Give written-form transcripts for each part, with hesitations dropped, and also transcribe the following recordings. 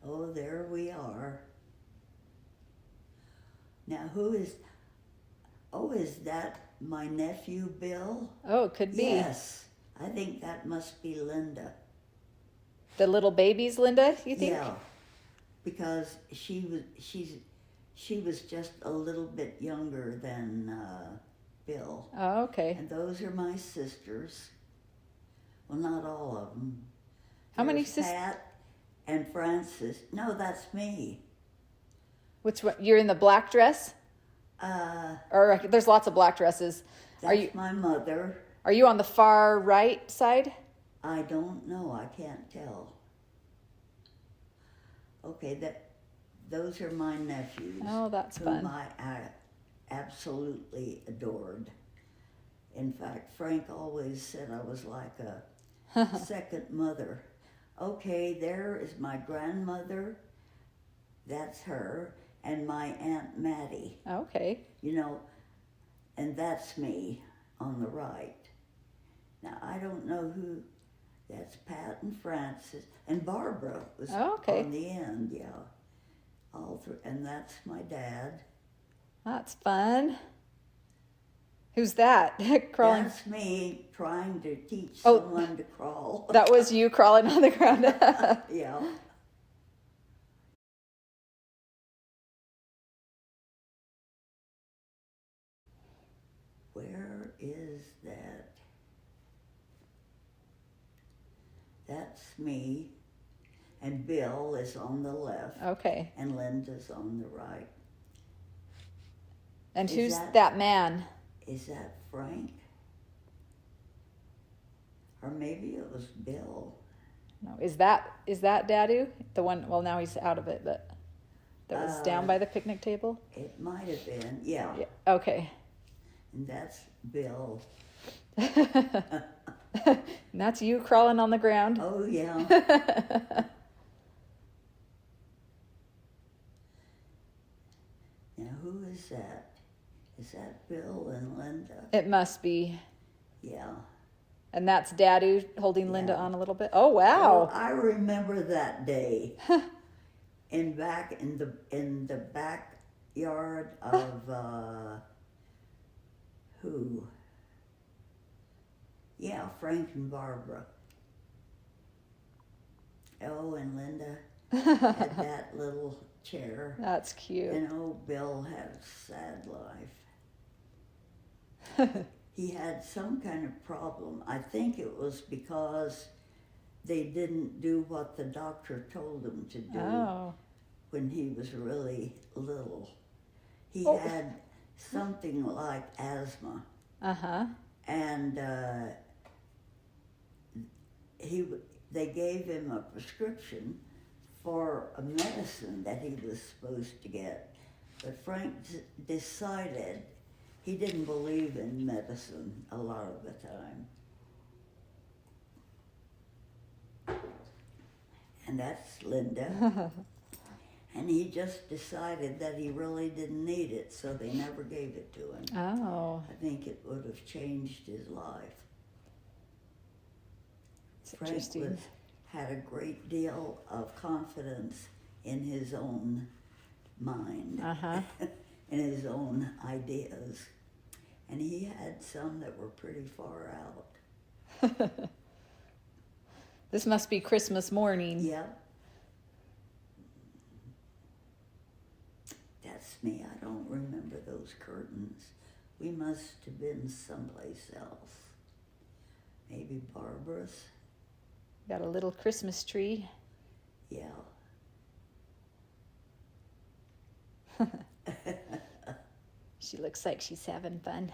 Oh, there we are. Now, who is... Oh, is that my nephew, Bill? Oh, it could be. Yes. I think that must be Linda. The little baby's Linda, you think? Yeah. Because she was just a little bit younger than Bill. Oh, okay. And those are my sisters. Well, not all of them. How many There's sisters? Pat and Frances. No, that's me. Which one? You're in the black dress? Or there's lots of black dresses. That's my mother. Are you on the far right side? I don't know. I can't tell. Okay, those are my nephews. Oh, that's whom fun. I absolutely adored. In fact, Frank always said I was like a second mother. Okay, there is my grandmother. That's her. And my Aunt Mattie. Okay. You know, and that's me on the right. Now, I don't know who... That's Pat and Frances. And Barbara was on the end, yeah. All three. And that's my dad. That's fun. Who's that? Crawling? That's me trying to teach someone to crawl. That was you crawling on the ground? Yeah. Where is that? That's me. And Bill is on the left. Okay. And Linda's on the right. And who's that man? Is that Frank? Or maybe it was Bill. No. Is that Dadu? The one, well, now he's out of it, but that was down by the picnic table? It might have been, yeah. Okay. And that's Bill. And that's you crawling on the ground? Oh, yeah. Now, who is that? Is that Bill and Linda? It must be. Yeah. And that's Dadu holding Linda on a little bit? Oh, wow. Oh, I remember that day. in the backyard of who? Yeah, Frank and Barbara. Oh, and Linda had that little chair. That's cute. And old Bill had a sad life. He had some kind of problem. I think it was because they didn't do what the doctor told him to do when he was really little. He had something like asthma. Uh-huh. And they gave him a prescription for a medicine that he was supposed to get. But Frank decided he didn't believe in medicine a lot of the time. And that's Linda. And he just decided that he really didn't need it, so they never gave it to him. Oh. I think it would have changed his life. Frank had a great deal of confidence in his own mind, in his own ideas. And he had some that were pretty far out. This must be Christmas morning. Yep. That's me. I don't remember those curtains. We must have been someplace else. Maybe Barbara's. Got a little Christmas tree. Yeah. She looks like she's having fun.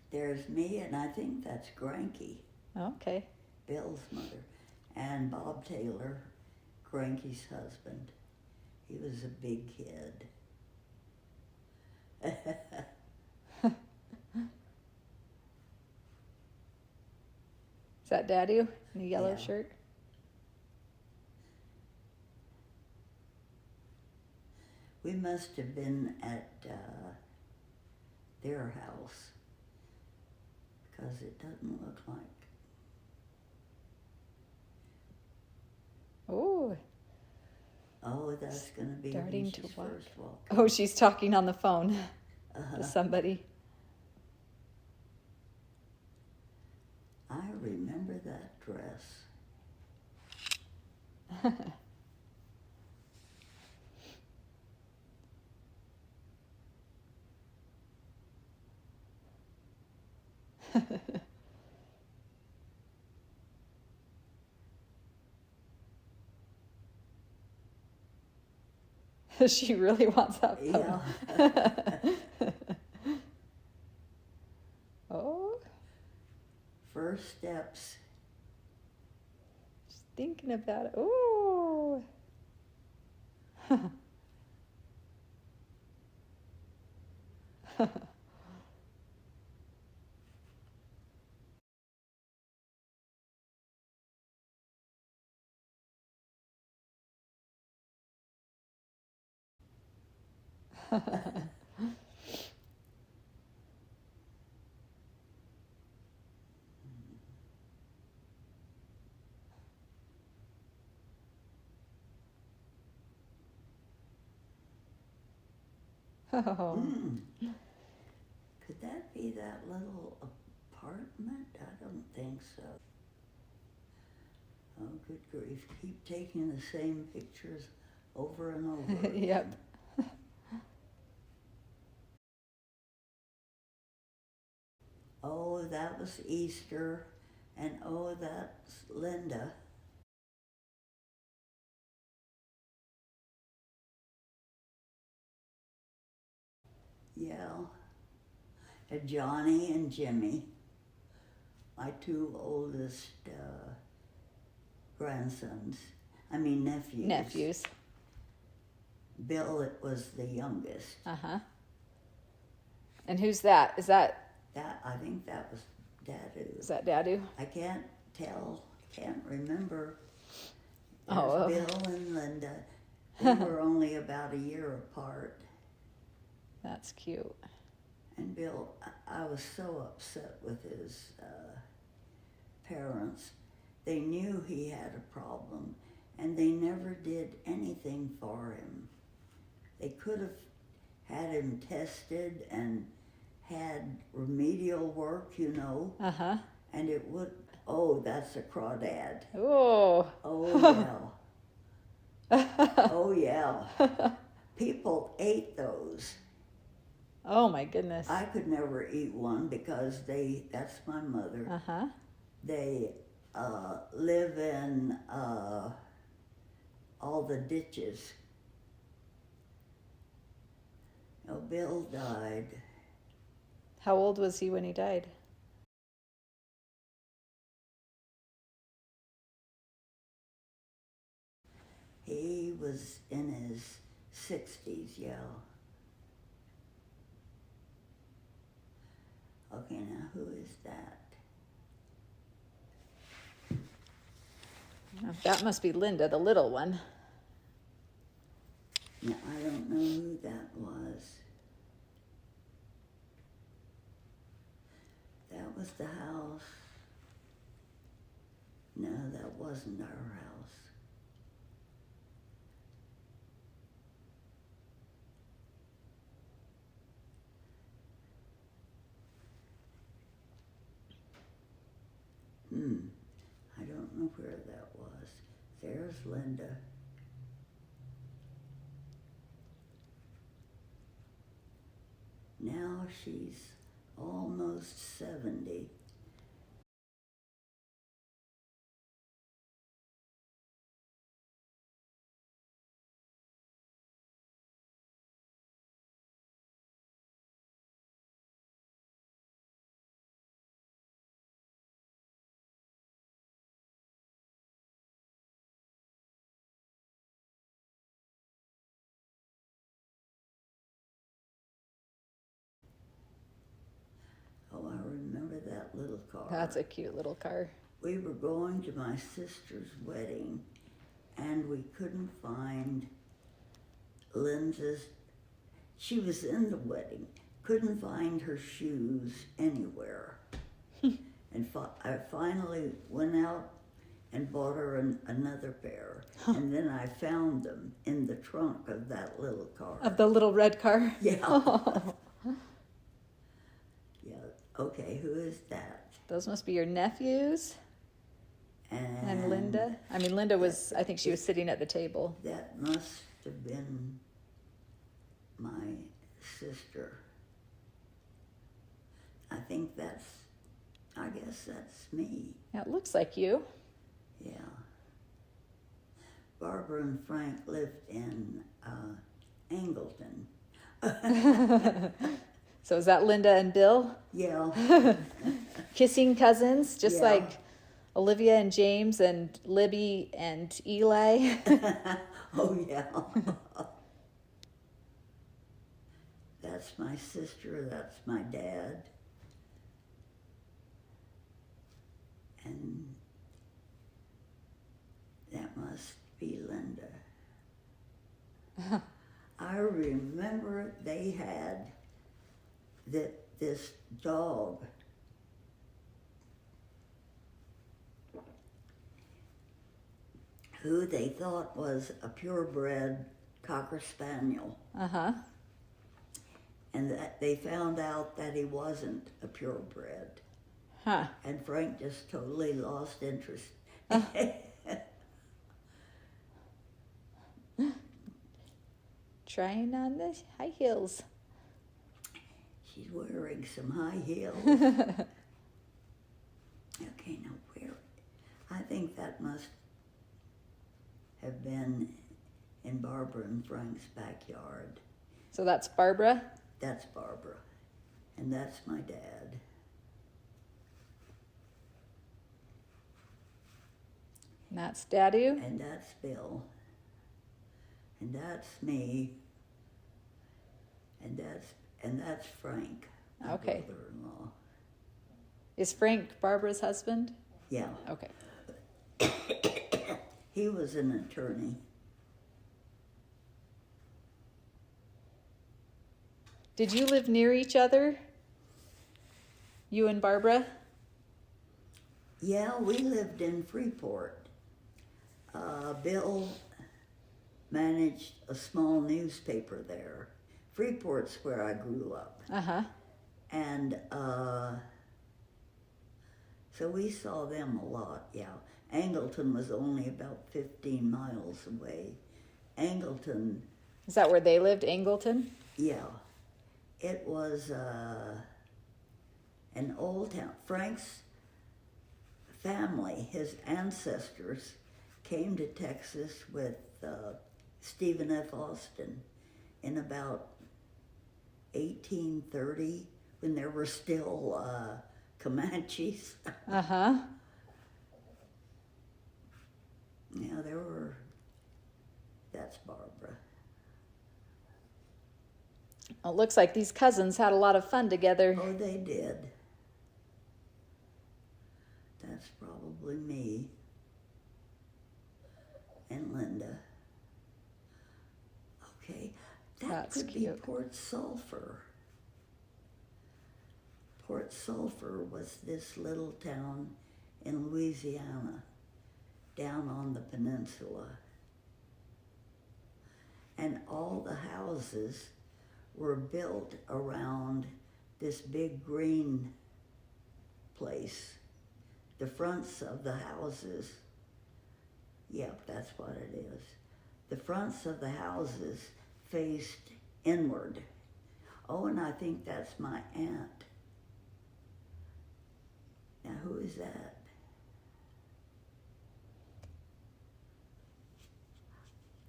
There's me, and I think that's Granky. Okay. Bill's mother. And Bob Taylor, Granky's husband. He was a big kid. Is that Dadu in a yellow shirt? We must have been at their house, because it doesn't look like... that's going to be Starting when to she's walk. first walking. Oh, she's talking on the phone Uh-huh. to somebody. I remember that dress. She really wants that phone. Yeah. Oh, First steps. just thinking about it. Oh. Oh. Could that be that little apartment? I don't think so. Oh, good grief. Keep taking the same pictures over and over again. Yep. Oh, that was Easter. And oh, that's Linda. Yeah. And Johnny and Jimmy, my two oldest nephews. Nephews. Bill was the youngest. Uh-huh. And who's that? Is that I think that was Dadu? I can't tell. I can't remember. Oh. There's Bill and Linda. They were only about a year apart. That's cute. And Bill, I was so upset with his parents. They knew he had a problem, and they never did anything for him. They could have had him tested and had remedial work, Uh-huh. and it would, oh, that's a crawdad. Oh. Oh, yeah. Oh, yeah. People ate those. Oh, my goodness. I could never eat one because that's my mother. Uh-huh. They live in all the ditches. Oh, Bill died. How old was he when he died? He was in his 60s, yeah. Okay, now who is that? That must be Linda, the little one. Now, I don't know who that was. That was the house. No, that wasn't our house. I don't know where that was. There's Linda. Now she's almost 70. Oh, I remember that little car. That's a cute little car. We were going to my sister's wedding, and we couldn't find Linda's. She was in the wedding, couldn't find her shoes anywhere. And I finally went out and bought her another pair. And then I found them in the trunk of that little car. Of the little red car? Yeah. Oh. Yeah. Okay, who is that? Those must be your nephews. And Linda? I mean, Linda was, I think she was sitting at the table. That must have been my sister. I guess that's me. Yeah, it looks like you. Yeah. Barbara and Frank lived in Angleton. So is that Linda and Bill? Yeah. Kissing cousins, just Yeah. like Olivia and James and Libby and Eli. Oh, yeah. That's my sister, that's my dad. And that must be Linda. I remember they had this dog. Who they thought was a purebred Cocker Spaniel. Uh-huh. And that they found out that he wasn't a purebred. Huh. And Frank just totally lost interest. Trying on the high heels. She's wearing some high heels. Okay, now where? I think that must have been in Barbara and Frank's backyard. So that's Barbara? That's Barbara. And that's my dad. And that's Dadu? And that's Bill. And that's me. And that's Frank, my Okay. brother-in-law. Is Frank Barbara's husband? Yeah. Okay. He was an attorney. Did you live near each other? You and Barbara? Yeah, we lived in Freeport. Bill managed a small newspaper there. Freeport's where I grew up. Uh-huh. And so we saw them a lot, yeah. Angleton was only about 15 miles away. Angleton, Is that where they lived, Angleton? yeah. It was an old town. Frank's family, his ancestors, came to Texas with Stephen F. Austin in about 1830 when there were still Comanches. Uh-huh. Yeah, that's Barbara. Well, it looks like these cousins had a lot of fun together. Oh, they did. That's probably me and Linda. Okay, that That's could cute. be Port Sulphur. Port Sulphur was this little town in Louisiana, down on the peninsula. And all the houses were built around this big green place. The fronts of the houses, yep, that's what it is. The fronts of the houses faced inward. Oh, and I think that's my aunt. Now, who is that?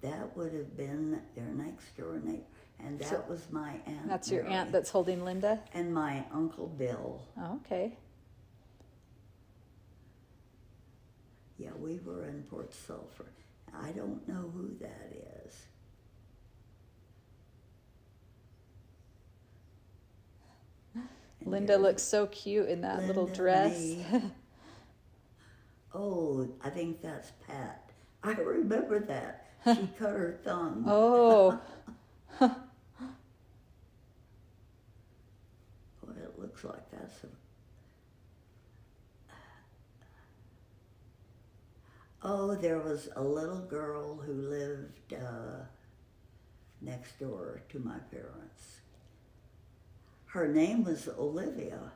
That would have been their next door neighbor. And that So was my aunt. That's your Mary. aunt that's holding Linda? And my Uncle Bill. Oh, okay. Yeah, we were in Port Sulphur. I don't know who that is. And Linda there's looks so cute in that little Linda, dress. me. Oh, I think that's Pat. I remember that. She cut her thumb. Oh. Boy, it looks like that's a... Oh, there was a little girl who lived next door to my parents. Her name was Olivia.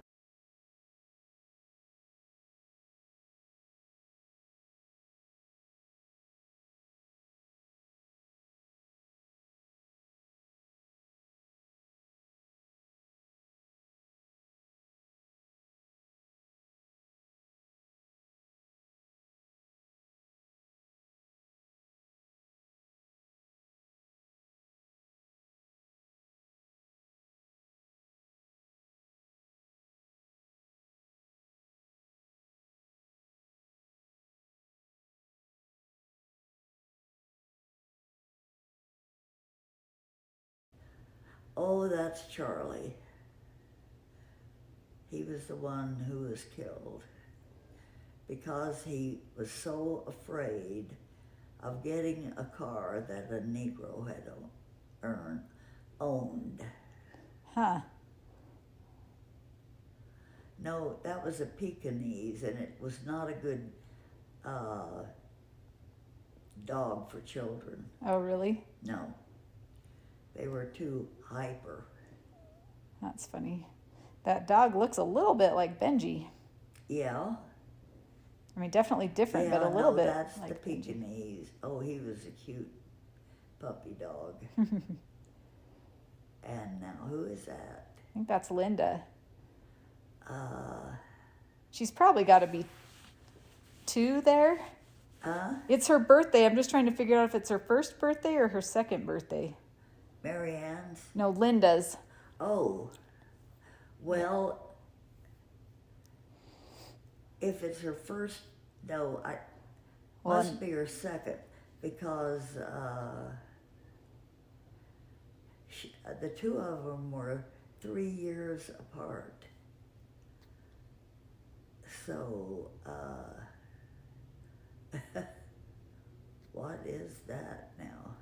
Oh, that's Charlie. He was the one who was killed because he was so afraid of getting a car that a Negro had owned. Huh. No, that was a Pekingese, and it was not a good dog for children. Oh, really? No. They were too hyper. That's funny. That dog looks a little bit like Benji. Yeah. I mean, definitely different, but a little bit that's like the Benji. Pekingese. Oh, he was a cute puppy dog. And now, who is that? I think that's Linda. Uh, She's probably got to be 2 there. It's her birthday. I'm just trying to figure out if it's her first birthday or her second birthday. Mary Ann's? No, Linda's. Oh, well, if it's her first, no, must be her second, because the two of them were 3 years apart. So, what is that now?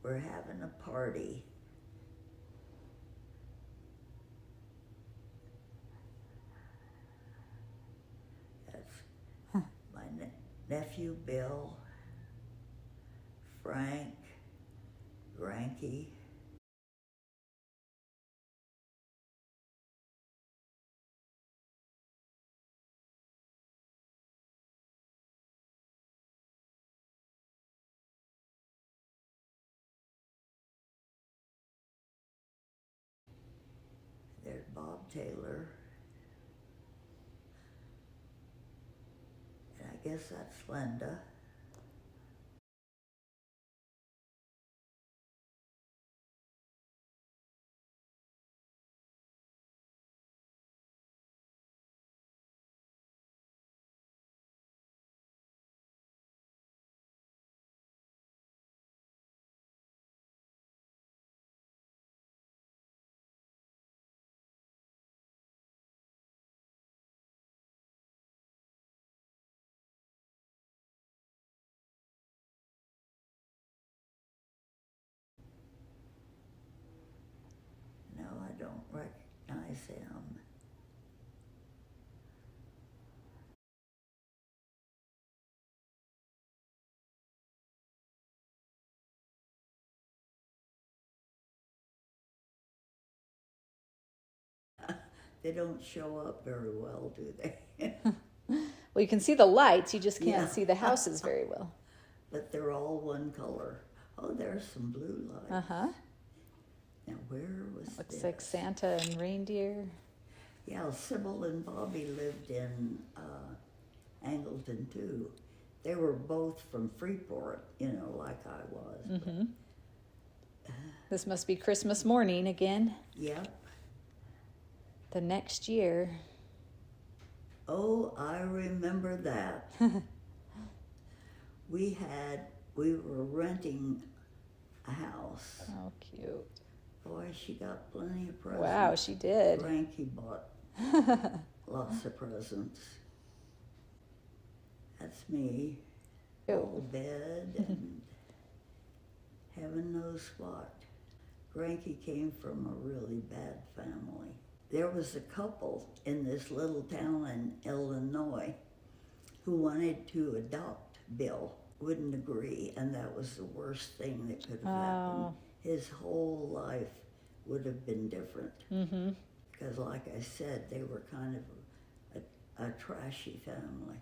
We're having a party. That's my nephew Bill, Frank, Granky. There's Bob Taylor. And I guess that's Linda. No, I don't recognize him. They don't show up very well, do they? Well, you can see the lights. You just can't Yeah. see the houses very well. But they're all one color. Oh, there's some blue lights. Uh-huh. Now, where was Looks this? like Santa and reindeer. Yeah, Sybil and Bobby lived in Angleton, too. They were both from Freeport, like I was. Mm-hmm. This must be Christmas morning again. Yep. The next year. Oh, I remember that. We were renting a house. Oh, cute. Boy, she got plenty of presents. Wow, she did. Frankie bought lots of presents. That's me. Ew. Old bed and heaven knows what. Granky came from a really bad family. There was a couple in this little town in Illinois who who wanted to adopt Bill wouldn't agree, and that was the worst thing that could have happened. His whole life would have been different. Mm-hmm. Because like I said, they were kind of a trashy family.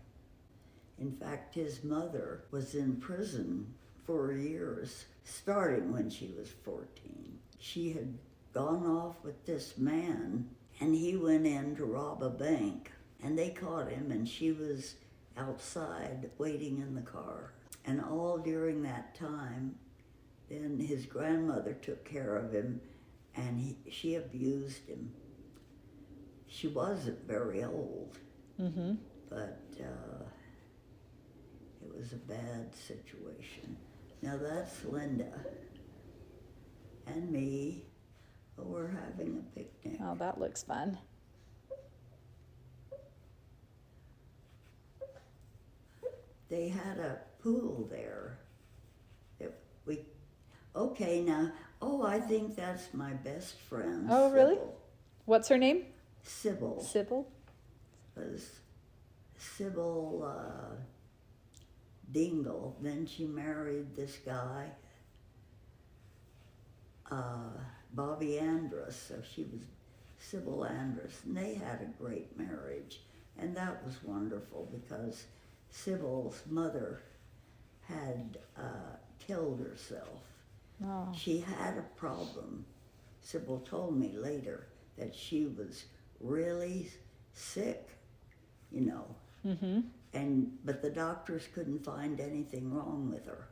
In fact, his mother was in prison for years, starting when she was 14. She had gone off with this man, and he went in to rob a bank, and they caught him, and she was outside waiting in the car. And all during that time, then his grandmother took care of him, and she abused him. She wasn't very old, Mm-hmm. but it was a bad situation. Now that's Linda and me. We're having a picnic. Oh, that looks fun. They had a pool there. Okay, now, I think that's my best friend. Oh, really? Sybil. What's her name? Sybil. Sybil? Was Sybil Dingle. Then she married this guy, Bobby Andrus. So she was Sybil Andrus, and they had a great marriage. And that was wonderful because Sybil's mother had killed herself. Oh. She had a problem. Sybil told me later that she was really sick, you know. Mm-hmm. But the doctors couldn't find anything wrong with her.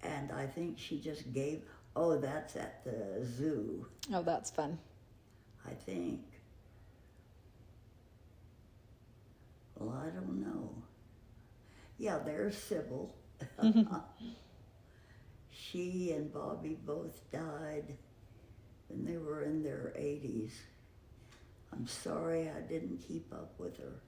And I think she just gave, that's at the zoo, Oh, that's fun. I think. Well, I don't know. Yeah, there's Sybil. She and Bobby both died when they were in their 80s. I'm sorry I didn't keep up with her.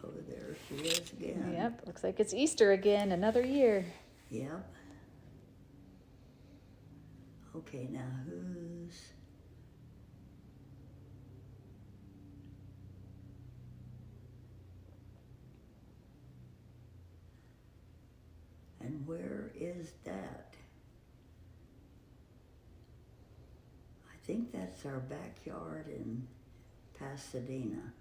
Over there she is again. Yep, looks like it's Easter again, another year. Yep. Okay, now who's... And where is that? I think that's our backyard in Pasadena.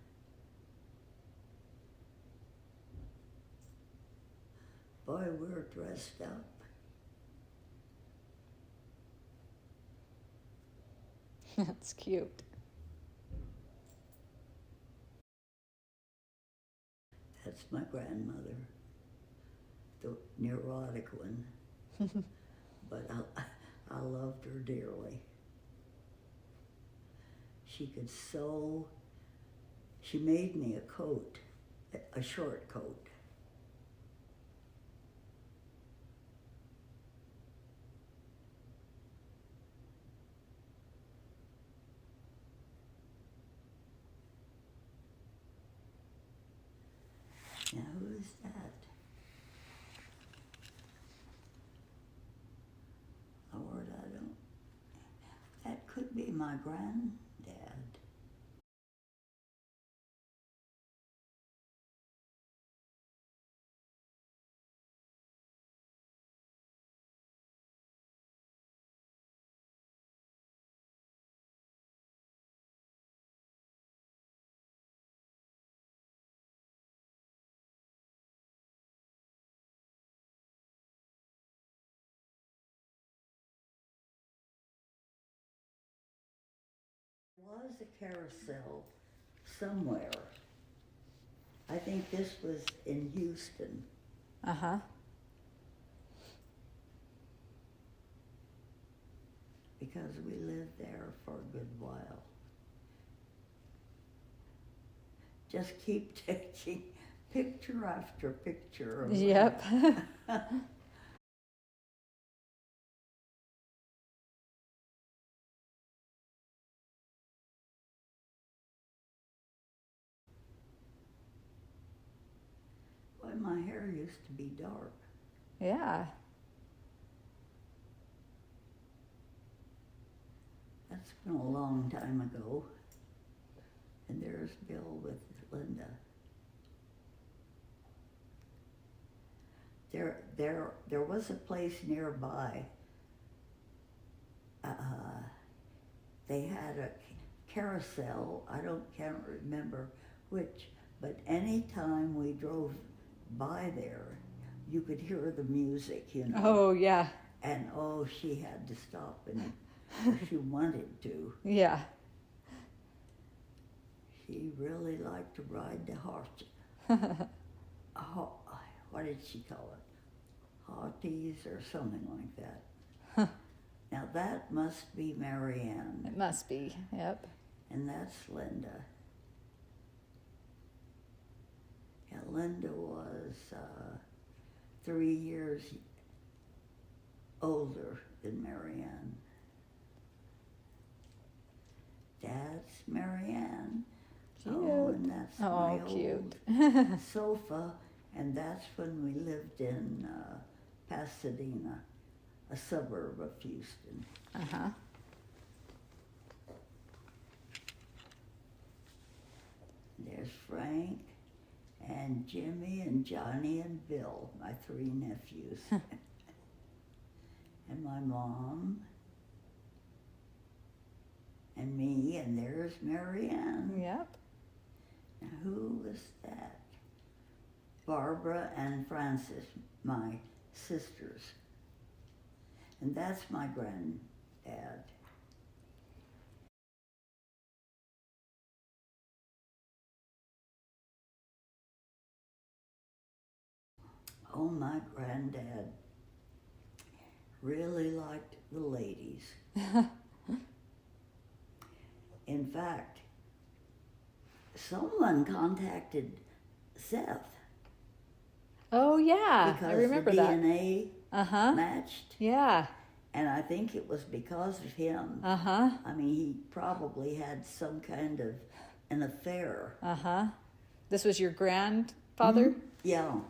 Boy, we're dressed up. That's cute. That's my grandmother, the neurotic one. But I loved her dearly. She could sew. She made me a coat, a short coat. Now, who is that? Lord, I don't. That could be my granddad. was a carousel somewhere. I think this was in Houston. Uh-huh. Because we lived there for a good while. Just keep taking picture after picture of Yep. Boy, my hair used to be dark. Yeah. That's been a long time ago. And there's Bill with Linda. There was a place nearby. They had a carousel. Can't remember which, but anytime we drove by there, you could hear the music, you know. Oh, yeah. And she had to stop, and if she wanted to. Yeah. She really liked to ride the horse. What did she call it? Hotties or something like that. Now that must be Marianne. It must be. Yep. And that's Linda. Yeah, Linda was 3 years older than Marianne. That's Marianne. Cute. Oh, and that's my cute. old sofa. And that's when we lived in Pasadena, a suburb of Houston. Uh-huh. There's Frank and Jimmy and Johnny and Bill, my 3 nephews. And my mom and me, and there's Marianne. Yep. Now who was that? Barbara and Frances, my sisters. And that's my granddad. Oh, my granddad really liked the ladies. In fact, someone contacted Seth. Oh, yeah. Because I remember the that. DNA matched. Yeah. And I think it was because of him. Uh-huh. I mean, he probably had some kind of an affair. Uh-huh. This was your grandfather? Mm-hmm. Yeah.